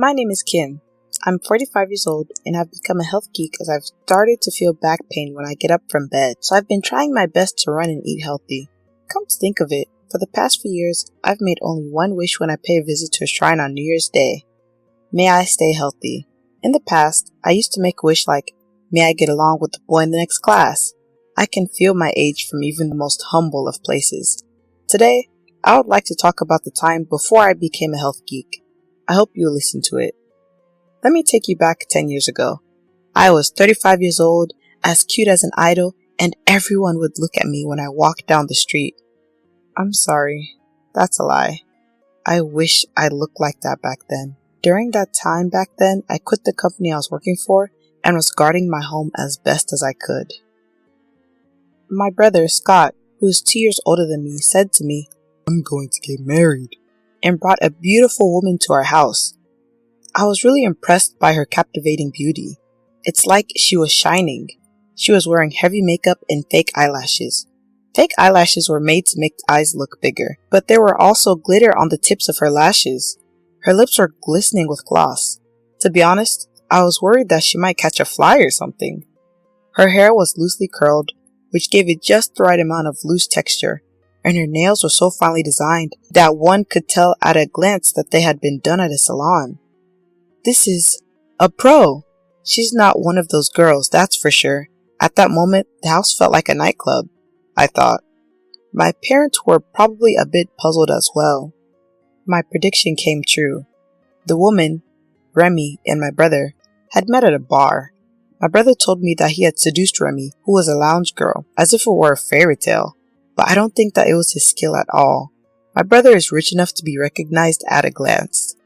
My name is Kim. I'm 45 years old and have become a health geek as I've started to feel back pain when I get up from bed, so I've been trying my best to run and eat healthy. Come to think of it, for the past few years, I've made only one wish when I pay a visit to a shrine on New Year's Day. May I stay healthy. In the past, I used to make a wish like, may I get along with the boy in the next class. I can feel my age from even the most humble of places. Today, I would like to talk about the time before I became a health geek. I hope you'll listen to it. Let me take you back 10 years ago. I was 35 years old, as cute as an idol, and everyone would look at me when I walked down the street. I'm sorry, that's a lie. I wish I looked like that back then. During that time back then, I quit the company I was working for and was guarding my home as best as I could. My brother, Scott, who is 2 years older than me, said to me, I'm going to get married, and brought a beautiful woman to our house. I was really impressed by her captivating beauty. It's like she was shining. She was wearing heavy makeup and fake eyelashes. Fake eyelashes were made to make the eyes look bigger, but there were also glitter on the tips of her lashes. Her lips were glistening with gloss. To be honest, I was worried that she might catch a fly or something. Her hair was loosely curled, which gave it just the right amount of loose texture, and her nails were so finely designed that one could tell at a glance that they had been done at a salon. This is a pro. She's not one of those girls, that's for sure. At that moment, the house felt like a nightclub, I thought. My parents were probably a bit puzzled as well. My prediction came true. The woman, Remy, and my brother had met at a bar. My brother told me that he had seduced Remy, who was a lounge girl, as if it were a fairy tale. But I don't think that it was his skill at all. My brother is rich enough to be recognized at a glance.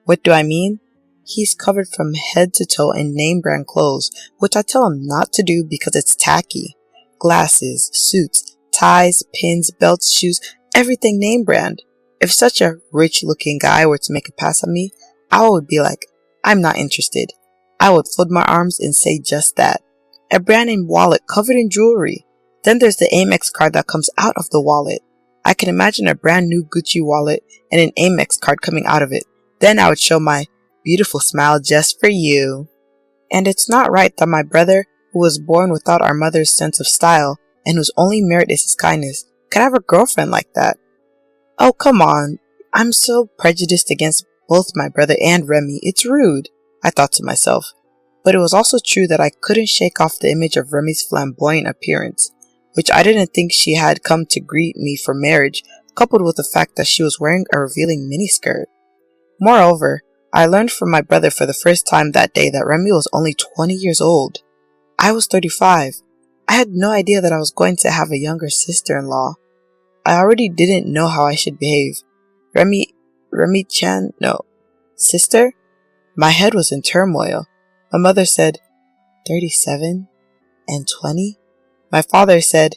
What do I mean? He's covered from head to toe in name brand clothes, which I tell him not to do because it's tacky. Glasses, suits, ties, pins, belts, shoes, everything name brand. If such a rich looking guy were to make a pass at me, I would be like, I'm not interested. I would fold my arms and say just that. A brand name wallet covered in jewelry. Then there's the Amex card that comes out of the wallet. I can imagine a brand new Gucci wallet and an Amex card coming out of it. Then I would show my beautiful smile just for you. And it's not right that my brother, who was born without our mother's sense of style and whose only merit is his kindness, can have a girlfriend like that. Oh, come on. I'm so prejudiced against both my brother and Remy. It's rude, I thought to myself. But it was also true that I couldn't shake off the image of Remy's flamboyant appearance, which I didn't think she had come to greet me for marriage, coupled with the fact that she was wearing a revealing miniskirt. Moreover, I learned from my brother for the first time that day that Remy was only 20 years old. I was 35. I had no idea that I was going to have a younger sister-in-law. I already didn't know how I should behave. Remy-chan, no. Sister? My head was in turmoil. My mother said, 37 and 20? My father said,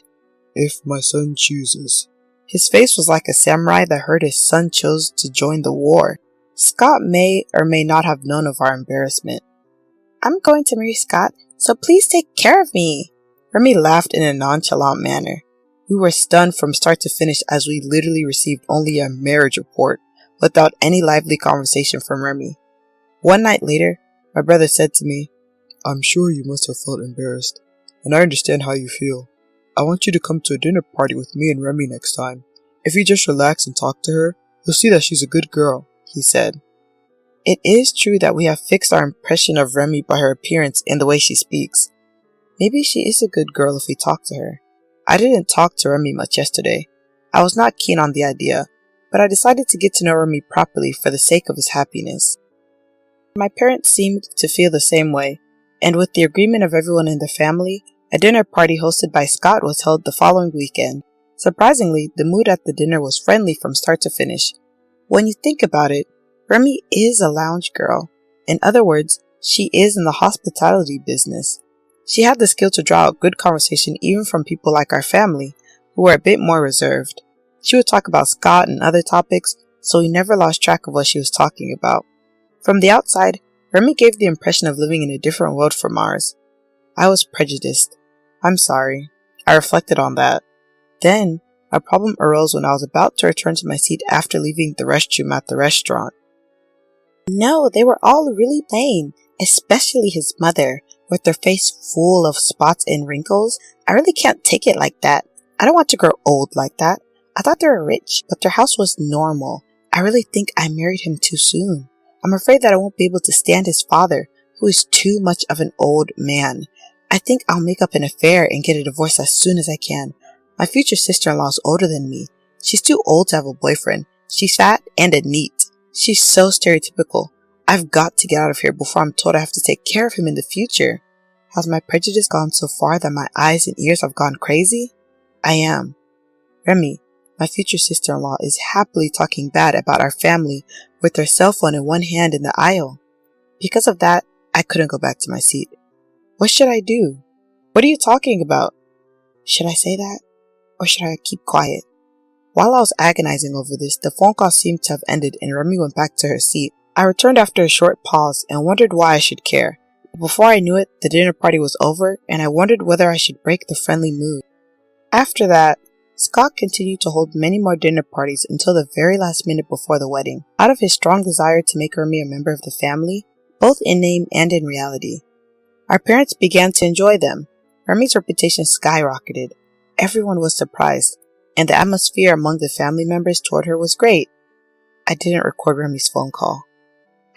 if my son chooses. His face was like a samurai that heard his son chose to join the war. Scott may or may not have known of our embarrassment. I'm going to marry Scott, so please take care of me. Remy laughed in a nonchalant manner. We were stunned from start to finish as we literally received only a marriage report without any lively conversation from Remy. One night later, my brother said to me, I'm sure you must have felt embarrassed, and I understand how you feel. I want you to come to a dinner party with me and Remy next time. If you just relax and talk to her, you'll see that she's a good girl, he said. It is true that we have fixed our impression of Remy by her appearance and the way she speaks. Maybe she is a good girl if we talk to her. I didn't talk to Remy much yesterday. I was not keen on the idea, but I decided to get to know Remy properly for the sake of his happiness. My parents seemed to feel the same way, and with the agreement of everyone in the family, a dinner party hosted by Scott was held the following weekend. Surprisingly, the mood at the dinner was friendly from start to finish. When you think about it, Remy is a lounge girl. In other words, she is in the hospitality business. She had the skill to draw out good conversation even from people like our family, who were a bit more reserved. She would talk about Scott and other topics, so we never lost track of what she was talking about. From the outside, Remy gave the impression of living in a different world from ours. I was prejudiced. I'm sorry. I reflected on that. Then, a problem arose when I was about to return to my seat after leaving the restroom at the restaurant. No, they were all really plain, especially his mother, with her face full of spots and wrinkles. I really can't take it like that. I don't want to grow old like that. I thought they were rich, but their house was normal. I really think I married him too soon. I'm afraid that I won't be able to stand his father, who is too much of an old man. I think I'll make up an affair and get a divorce as soon as I can. My future sister-in-law is older than me. She's too old to have a boyfriend. She's fat and a neat. She's so stereotypical. I've got to get out of here before I'm told I have to take care of him in the future. Has my prejudice gone so far that my eyes and ears have gone crazy? I am. Remy, my future sister-in-law, is happily talking bad about our family with her cell phone in one hand in the aisle. Because of that, I couldn't go back to my seat. What should I do? What are you talking about? Should I say that? Or should I keep quiet? While I was agonizing over this, the phone call seemed to have ended and Remy went back to her seat. I returned after a short pause and wondered why I should care. But before I knew it, the dinner party was over and I wondered whether I should break the friendly mood. After that, Scott continued to hold many more dinner parties until the very last minute before the wedding, out of his strong desire to make Remy a member of the family, both in name and in reality. Our parents began to enjoy them. Remy's reputation skyrocketed. Everyone was surprised, and the atmosphere among the family members toward her was great. I didn't record Remy's phone call.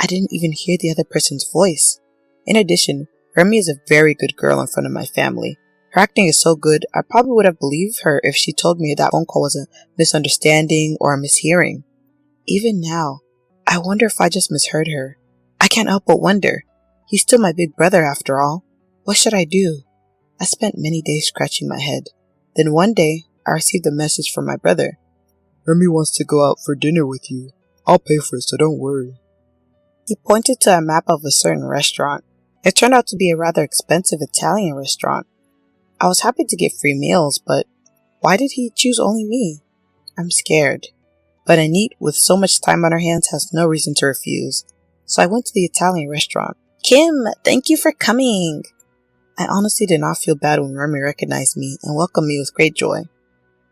I didn't even hear the other person's voice. In addition, Remy is a very good girl in front of my family. Her acting is so good, I probably would have believed her if she told me that phone call was a misunderstanding or a mishearing. Even now, I wonder if I just misheard her. I can't help but wonder. He's still my big brother after all. What should I do? I spent many days scratching my head. Then one day, I received a message from my brother. Remy wants to go out for dinner with you. I'll pay for it, so don't worry. He pointed to a map of a certain restaurant. It turned out to be a rather expensive Italian restaurant. I was happy to get free meals, but why did he choose only me? I'm scared. But Anit, with so much time on her hands, has no reason to refuse. So I went to the Italian restaurant. Kim, thank you for coming. I honestly did not feel bad when Remy recognized me and welcomed me with great joy.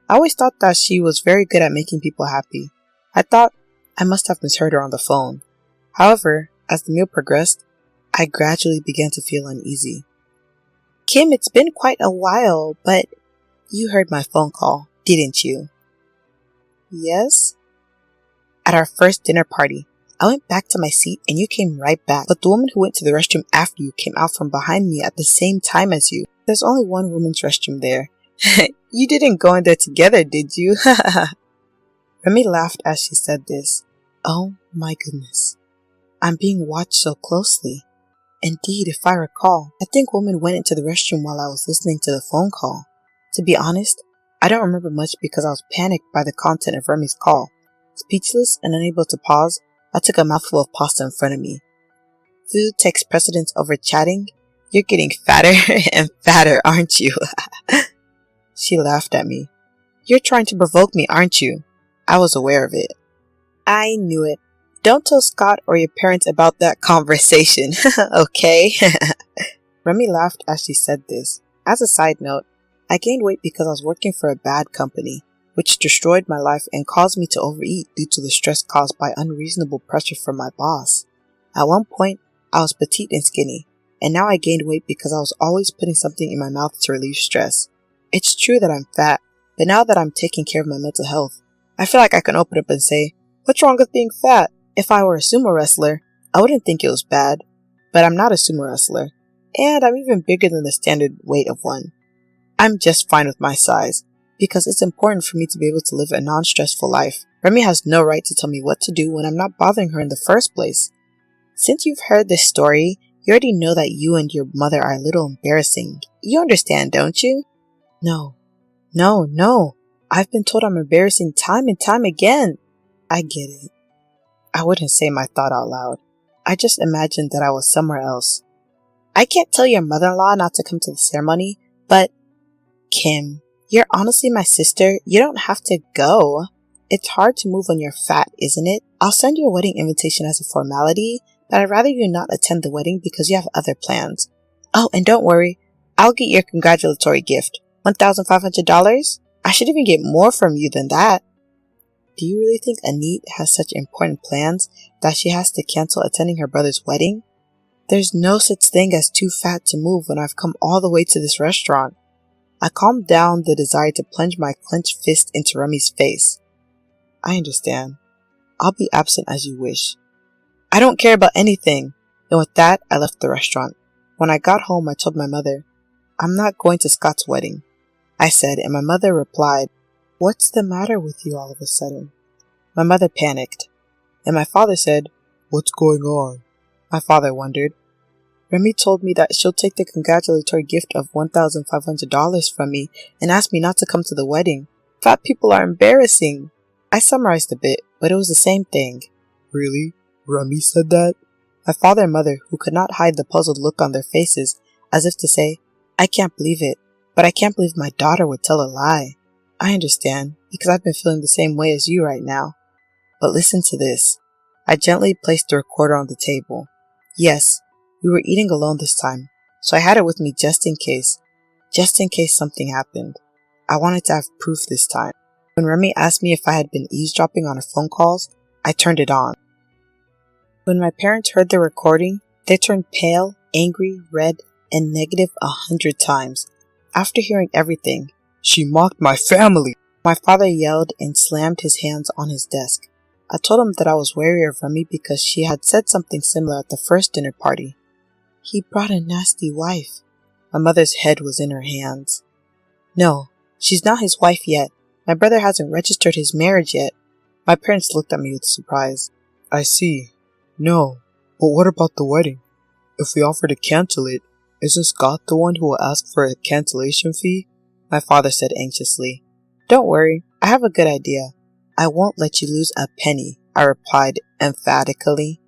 I always thought that she was very good at making people happy. I thought I must have misheard her on the phone. However, as the meal progressed, I gradually began to feel uneasy. Kim, it's been quite a while, but you heard my phone call, didn't you? Yes? At our first dinner party, I went back to my seat and you came right back, but the woman who went to the restroom after you came out from behind me at the same time as you. There's only one woman's restroom there. You didn't go in there together, did you? Remy laughed as she said this. Oh my goodness. I'm being watched so closely. Indeed, if I recall, I think woman went into the restroom while I was listening to the phone call. To be honest, I don't remember much because I was panicked by the content of Remy's call. Speechless and unable to pause, I took a mouthful of pasta in front of me. Food takes precedence over chatting. You're getting fatter and fatter, aren't you? She laughed at me. You're trying to provoke me, aren't you? I was aware of it. I knew it. Don't tell Scott or your parents about that conversation, okay? Remy laughed as she said this. As a side note, I gained weight because I was working for a bad company, which destroyed my life and caused me to overeat due to the stress caused by unreasonable pressure from my boss. At one point, I was petite and skinny, and now I gained weight because I was always putting something in my mouth to relieve stress. It's true that I'm fat, but now that I'm taking care of my mental health, I feel like I can open up and say, what's wrong with being fat? If I were a sumo wrestler, I wouldn't think it was bad, but I'm not a sumo wrestler, and I'm even bigger than the standard weight of one. I'm just fine with my size, because it's important for me to be able to live a non-stressful life. Remy has no right to tell me what to do when I'm not bothering her in the first place. Since you've heard this story, you already know that you and your mother are a little embarrassing. You understand, don't you? No. I've been told I'm embarrassing time and time again. I get it. I wouldn't say my thought out loud. I just imagined that I was somewhere else. I can't tell your mother-in-law not to come to the ceremony, but Kim, you're honestly my sister. You don't have to go. It's hard to move when you're fat, isn't it? I'll send you a wedding invitation as a formality, but I'd rather you not attend the wedding because you have other plans. Oh, and don't worry. I'll get your congratulatory gift. $1,500? I should even get more from you than that. Do you really think Anit has such important plans that she has to cancel attending her brother's wedding? There's no such thing as too fat to move when I've come all the way to this restaurant. I calmed down the desire to plunge my clenched fist into Remy's face. I understand. I'll be absent as you wish. I don't care about anything. And with that, I left the restaurant. When I got home, I told my mother, I'm not going to Scott's wedding, I said, and my mother replied, What's the matter with you all of a sudden? My mother panicked, and my father said, What's going on? My father wondered. Remy told me that she'll take the congratulatory gift of $1,500 from me and ask me not to come to the wedding. Fat people are embarrassing. I summarized a bit, but it was the same thing. Really? Remy said that? My father and mother, who could not hide the puzzled look on their faces, as if to say, I can't believe it, but I can't believe my daughter would tell a lie. I understand, because I've been feeling the same way as you right now. But listen to this. I gently placed the recorder on the table. Yes, we were eating alone this time, so I had it with me just in case something happened. I wanted to have proof this time. When Remy asked me if I had been eavesdropping on her phone calls, I turned it on. When my parents heard the recording, they turned pale, angry, red, and negative 100 times. After hearing everything, She mocked my family! My father yelled and slammed his hands on his desk. I told him that I was wary of Remy because she had said something similar at the first dinner party. He brought a nasty wife. My mother's head was in her hands. No, she's not his wife yet. My brother hasn't registered his marriage yet. My parents looked at me with surprise. I see. No, but what about the wedding? If we offer to cancel it, isn't Scott the one who will ask for a cancellation fee? My father said anxiously. Don't worry, I have a good idea. I won't let you lose a penny, I replied emphatically.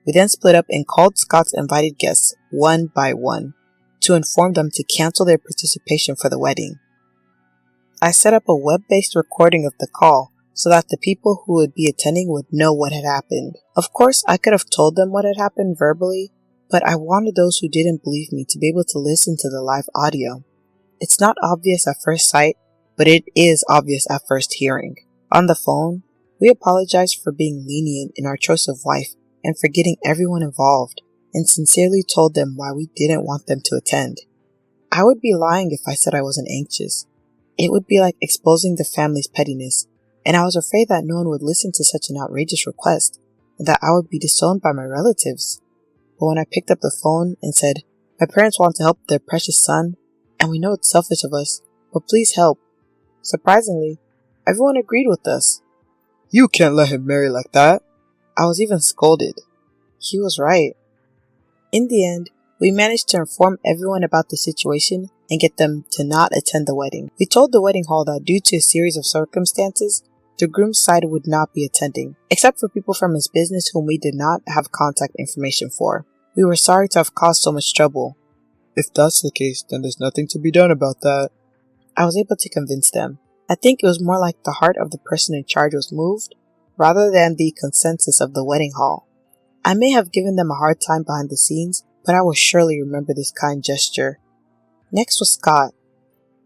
We then split up and called Scott's invited guests one by one to inform them to cancel their participation for the wedding. I set up a web-based recording of the call so that the people who would be attending would know what had happened. Of course, I could have told them what had happened verbally, but I wanted those who didn't believe me to be able to listen to the live audio. It's not obvious at first sight, but it is obvious at first hearing. On the phone, we apologized for being lenient in our choice of wife and for getting everyone involved, and sincerely told them why we didn't want them to attend. I would be lying if I said I wasn't anxious. It would be like exposing the family's pettiness, and I was afraid that no one would listen to such an outrageous request, and that I would be disowned by my relatives. But when I picked up the phone and said, My parents want to help their precious son, and we know it's selfish of us, but please help, surprisingly, everyone agreed with us. You can't let him marry like that. I was even scolded. He was right. In the end, we managed to inform everyone about the situation and get them to not attend the wedding. We told the wedding hall that due to a series of circumstances, the groom's side would not be attending, except for people from his business whom we did not have contact information for. We were sorry to have caused so much trouble. If that's the case, then there's nothing to be done about that. I was able to convince them. I think it was more like the heart of the person in charge was moved, rather than the consensus of the wedding hall. I may have given them a hard time behind the scenes, but I will surely remember this kind gesture. Next was Scott.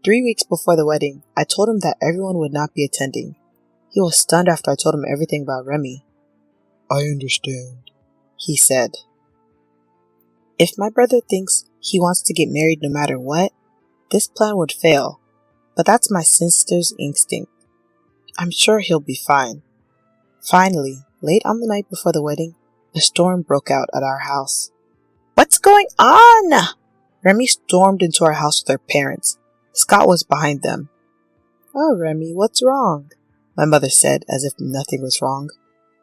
3 weeks before the wedding, I told him that everyone would not be attending. He was stunned after I told him everything about Remy. I understand, he said. If my brother thinks he wants to get married no matter what, this plan would fail, but that's my sister's instinct. I'm sure he'll be fine. Finally, late on the night before the wedding, a storm broke out at our house. What's going on? Remy stormed into our house with her parents. Scott was behind them. Oh, Remy, what's wrong? My mother said, as if nothing was wrong.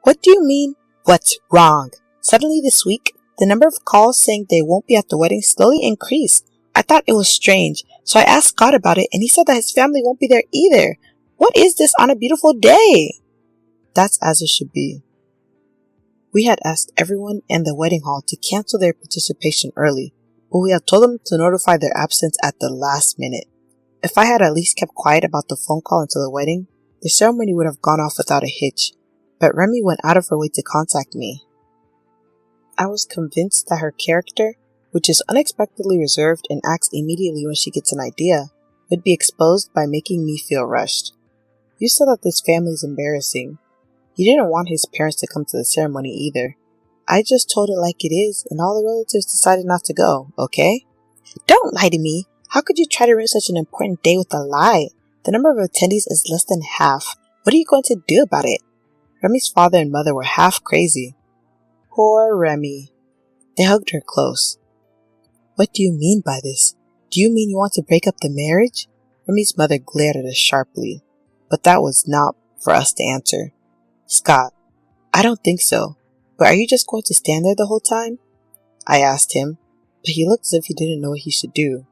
What do you mean, what's wrong? Suddenly this week, the number of calls saying they won't be at the wedding slowly increased. I thought it was strange, so I asked Scott about it, and he said that his family won't be there either. What is this on a beautiful day? That's as it should be. We had asked everyone in the wedding hall to cancel their participation early, but we had told them to notify their absence at the last minute. If I had at least kept quiet about the phone call until the wedding, the ceremony would have gone off without a hitch, but Remy went out of her way to contact me. I was convinced that her character, which is unexpectedly reserved and acts immediately when she gets an idea, would be exposed by making me feel rushed. You said that this family is embarrassing. You didn't want his parents to come to the ceremony either. I just told it like it is, and all the relatives decided not to go, okay? Don't lie to me. How could you try to ruin such an important day with a lie? The number of attendees is less than half. What are you going to do about it? Remy's father and mother were half crazy. Poor Remy. They hugged her close. What do you mean by this? Do you mean you want to break up the marriage? Remy's mother glared at us sharply, but that was not for us to answer. Scott, I don't think so, but are you just going to stand there the whole time? I asked him, but he looked as if he didn't know what he should do.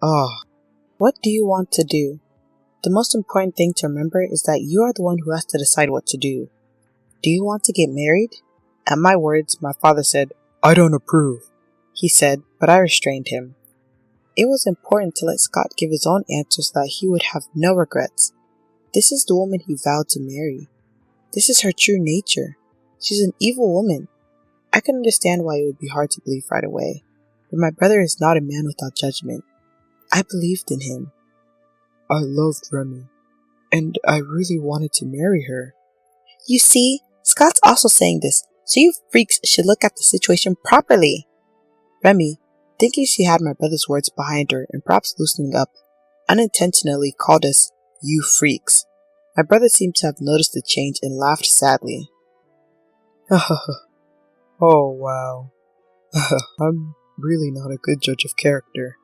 What do you want to do? The most important thing to remember is that you are the one who has to decide what to do. Do you want to get married? At my words, my father said, I don't approve, he said, but I restrained him. It was important to let Scott give his own answer so that he would have no regrets. This is the woman he vowed to marry. This is her true nature. She's an evil woman. I can understand why it would be hard to believe right away, but my brother is not a man without judgment. I believed in him. I loved Remy, and I really wanted to marry her. You see, Scott's also saying this, so you freaks should look at the situation properly. Remy, thinking she had my brother's words behind her and perhaps loosening up, unintentionally called us, you freaks. My brother seemed to have noticed the change and laughed sadly. Oh, wow. I'm really not a good judge of character.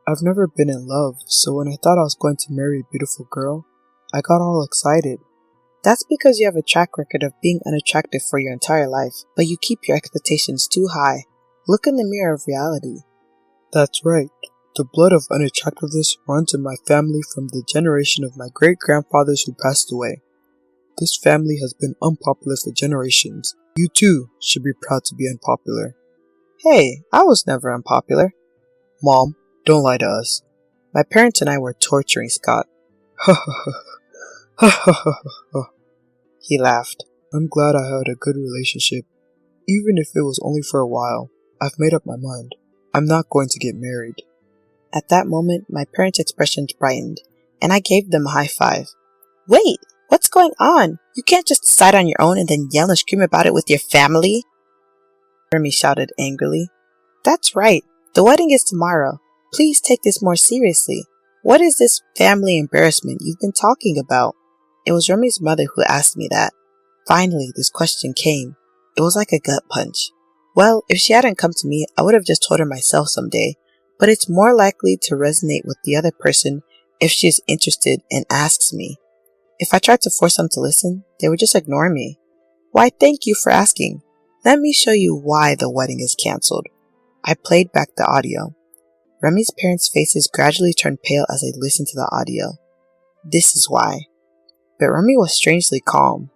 I've never been in love, so when I thought I was going to marry a beautiful girl, I got all excited. That's because you have a track record of being unattractive for your entire life, but you keep your expectations too high. Look in the mirror of reality. That's right. The blood of unattractiveness runs in my family from the generation of my great-grandfathers who passed away. This family has been unpopular for generations. You too should be proud to be unpopular. Hey, I was never unpopular. Mom, don't lie to us. My parents and I were torturing Scott. He laughed. I'm glad I had a good relationship, even if it was only for a while. I've made up my mind. I'm not going to get married. At that moment, my parents' expressions brightened, and I gave them a high five. Wait, what's going on? You can't just decide on your own and then yell and scream about it with your family. Remy shouted angrily. That's right. The wedding is tomorrow. Please take this more seriously. What is this family embarrassment you've been talking about? It was Remy's mother who asked me that. Finally, this question came. It was like a gut punch. Well, if she hadn't come to me, I would have just told her myself someday, but it's more likely to resonate with the other person if she is interested and asks me. If I tried to force them to listen, they would just ignore me. Why, thank you for asking. Let me show you why the wedding is cancelled. I played back the audio. Remy's parents' faces gradually turned pale as they listened to the audio. This is why. But Remy was strangely calm.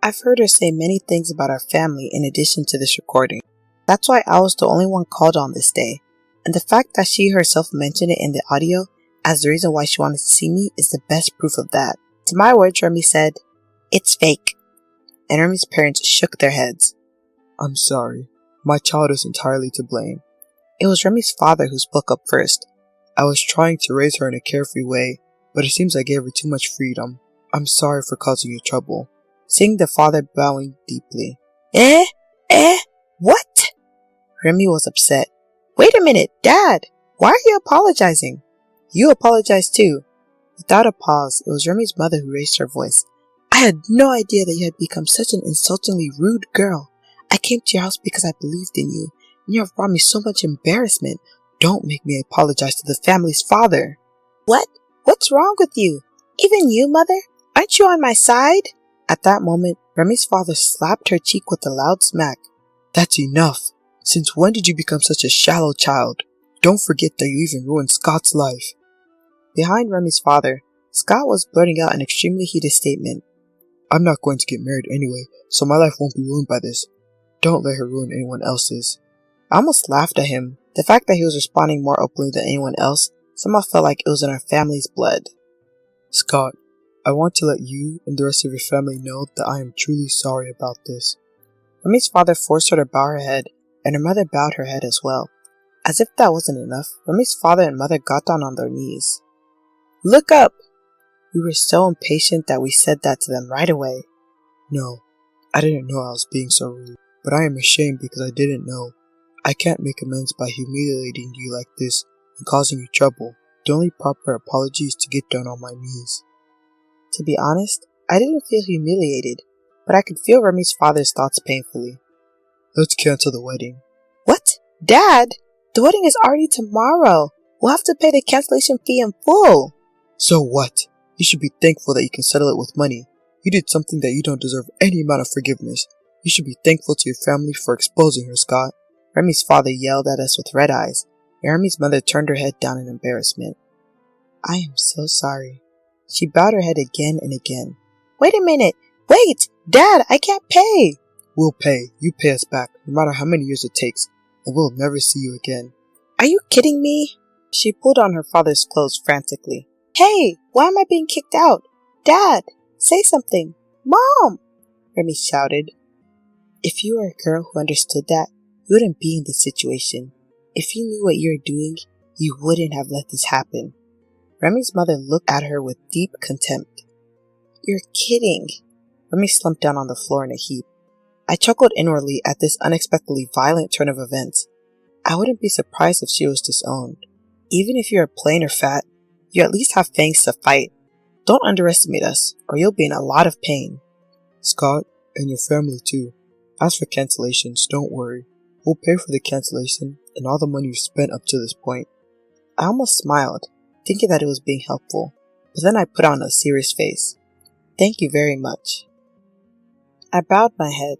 I've heard her say many things about our family in addition to this recording. That's why I was the only one called on this day. And the fact that she herself mentioned it in the audio as the reason why she wanted to see me is the best proof of that. To my words, Remy said, "It's fake." And Remy's parents shook their heads. I'm sorry. My child is entirely to blame. It was Remy's father who spoke up first. I was trying to raise her in a carefree way, but it seems I gave her too much freedom. I'm sorry for causing you trouble. Seeing the father bowing deeply. What? Remy was upset. Wait a minute, Dad! Why are you apologizing? You apologize too. Without a pause, it was Remy's mother who raised her voice. I had no idea that you had become such an insultingly rude girl. I came to your house because I believed in you, and you have brought me so much embarrassment. Don't make me apologize to the family's father. What? What's wrong with you? Even you, Mother? Aren't you on my side? At that moment, Remy's father slapped her cheek with a loud smack. That's enough. Since when did you become such a shallow child? Don't forget that you even ruined Scott's life. Behind Remy's father, Scott was blurting out an extremely heated statement. I'm not going to get married anyway, so my life won't be ruined by this. Don't let her ruin anyone else's. I almost laughed at him. The fact that he was responding more openly than anyone else somehow felt like it was in our family's blood. Scott, I want to let you and the rest of your family know that I am truly sorry about this. Remy's father forced her to bow her head, and her mother bowed her head as well. As if that wasn't enough, Remy's father and mother got down on their knees. Look up! We were so impatient that we said that to them right away. No, I didn't know I was being so rude, but I am ashamed because I didn't know. I can't make amends by humiliating you like this and causing you trouble. The only proper apology is to get down on my knees. To be honest, I didn't feel humiliated, but I could feel Remy's father's thoughts painfully. Let's cancel the wedding. What? Dad? The wedding is already tomorrow. We'll have to pay the cancellation fee in full. So what? You should be thankful that you can settle it with money. You did something that you don't deserve any amount of forgiveness. You should be thankful to your family for exposing her, Scott. Remy's father yelled at us with red eyes. Remy's mother turned her head down in embarrassment. I am so sorry. She bowed her head again and again. Wait a minute! Wait! Dad, I can't pay! We'll pay. You pay us back, no matter how many years it takes, and we'll never see you again. Are you kidding me? She pulled on her father's clothes frantically. Hey! Why am I being kicked out? Dad! Say something! Mom! Remy shouted. If you were a girl who understood that, you wouldn't be in this situation. If you knew what you were doing, you wouldn't have let this happen. Remy's mother looked at her with deep contempt. You're kidding. Remy slumped down on the floor in a heap. I chuckled inwardly at this unexpectedly violent turn of events. I wouldn't be surprised if she was disowned. Even if you're plain or fat, you at least have fangs to fight. Don't underestimate us, or you'll be in a lot of pain. Scott, and your family too. As for cancellations, don't worry. We'll pay for the cancellation and all the money you've spent up to this point. I almost smiled, thinking that it was being helpful, but then I put on a serious face. Thank you very much. I bowed my head.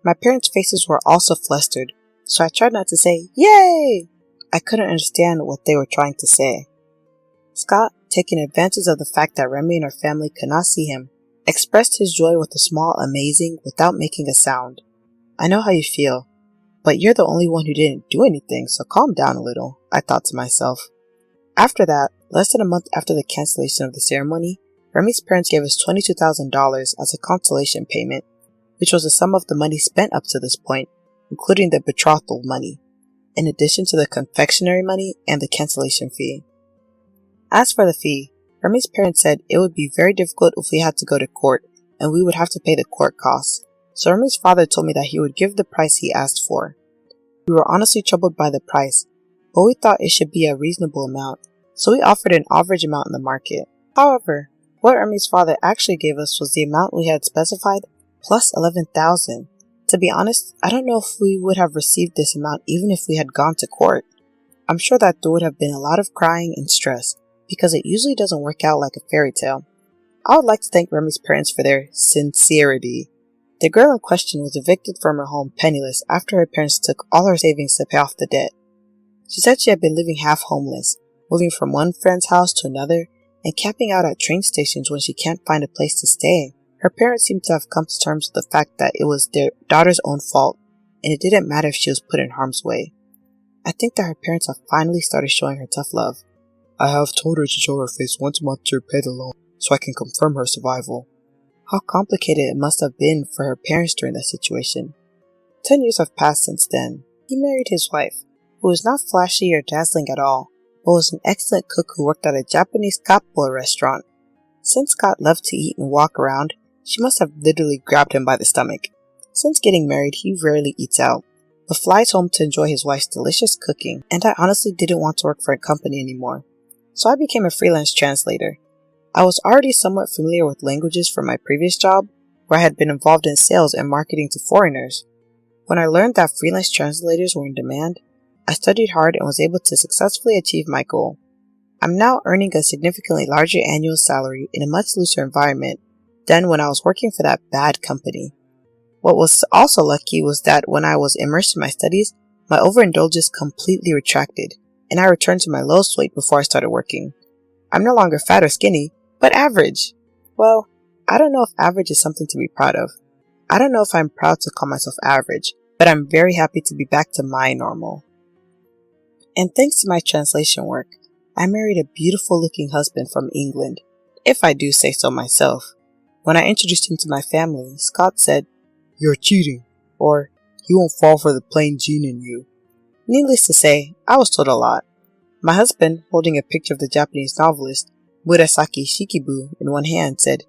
My parents' faces were also flustered, so I tried not to say, Yay! I couldn't understand what they were trying to say. Scott, taking advantage of the fact that Remy and her family could not see him, expressed his joy with a small amazing without making a sound. I know how you feel, but you're the only one who didn't do anything, so calm down a little, I thought to myself. After that, less than a month after the cancellation of the ceremony, Remy's parents gave us $22,000 as a consolation payment, which was the sum of the money spent up to this point, including the betrothal money, in addition to the confectionery money and the cancellation fee. As for the fee, Remy's parents said it would be very difficult if we had to go to court, and we would have to pay the court costs. So Remy's father told me that he would give the price he asked for. We were honestly troubled by the price, but we thought it should be a reasonable amount, so we offered an average amount in the market. However, what Remy's father actually gave us was the amount we had specified, plus $11,000. To be honest, I don't know if we would have received this amount even if we had gone to court. I'm sure that there would have been a lot of crying and stress, because it usually doesn't work out like a fairy tale. I would like to thank Remy's parents for their sincerity. The girl in question was evicted from her home penniless after her parents took all her savings to pay off the debt. She said she had been living half homeless, moving from one friend's house to another, and camping out at train stations when she can't find a place to stay. Her parents seemed to have come to terms with the fact that it was their daughter's own fault, and it didn't matter if she was put in harm's way. I think that her parents have finally started showing her tough love. I have told her to show her face once a month to repay the loan, so I can confirm her survival. How complicated it must have been for her parents during that situation. 10 years have passed since then. He married his wife, who was not flashy or dazzling at all, but was an excellent cook who worked at a Japanese kappa restaurant. Since Scott loved to eat and walk around, she must have literally grabbed him by the stomach. Since getting married, he rarely eats out, but flies home to enjoy his wife's delicious cooking, and I honestly didn't want to work for a company anymore. So I became a freelance translator. I was already somewhat familiar with languages from my previous job, where I had been involved in sales and marketing to foreigners. When I learned that freelance translators were in demand, I studied hard and was able to successfully achieve my goal. I'm now earning a significantly larger annual salary in a much looser environment than when I was working for that bad company. What was also lucky was that when I was immersed in my studies, my overindulgence completely retracted, and I returned to my lowest weight before I started working. I'm no longer fat or skinny, but average. Well, I don't know if average is something to be proud of. I don't know if I'm proud to call myself average, but I'm very happy to be back to my normal. And thanks to my translation work, I married a beautiful looking husband from England, if I do say so myself. When I introduced him to my family, Scott said, "You're cheating," or "He won't fall for the plain gene in you." Needless to say, I was told a lot. My husband, holding a picture of the Japanese novelist, Murasaki Shikibu in one hand, said,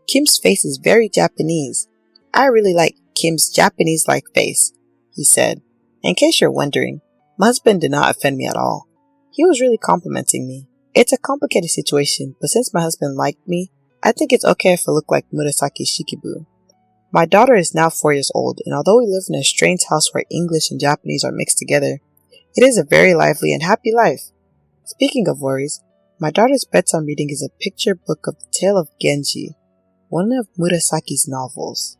"Kim's face is very Japanese. I really like Kim's Japanese-like face," he said. In case you're wondering, my husband did not offend me at all. He was really complimenting me. It's a complicated situation, but since my husband liked me, I think it's okay if I look like Murasaki Shikibu. My daughter is now 4 years old, and although we live in a strange house where English and Japanese are mixed together, it is a very lively and happy life. Speaking of worries, my daughter's bedtime reading is a picture book of the tale of Genji, one of Murasaki's novels.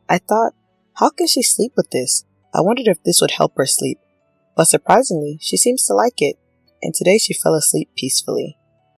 I thought, how can she sleep with this? I wondered if this would help her sleep. But surprisingly, she seems to like it, and today she fell asleep peacefully.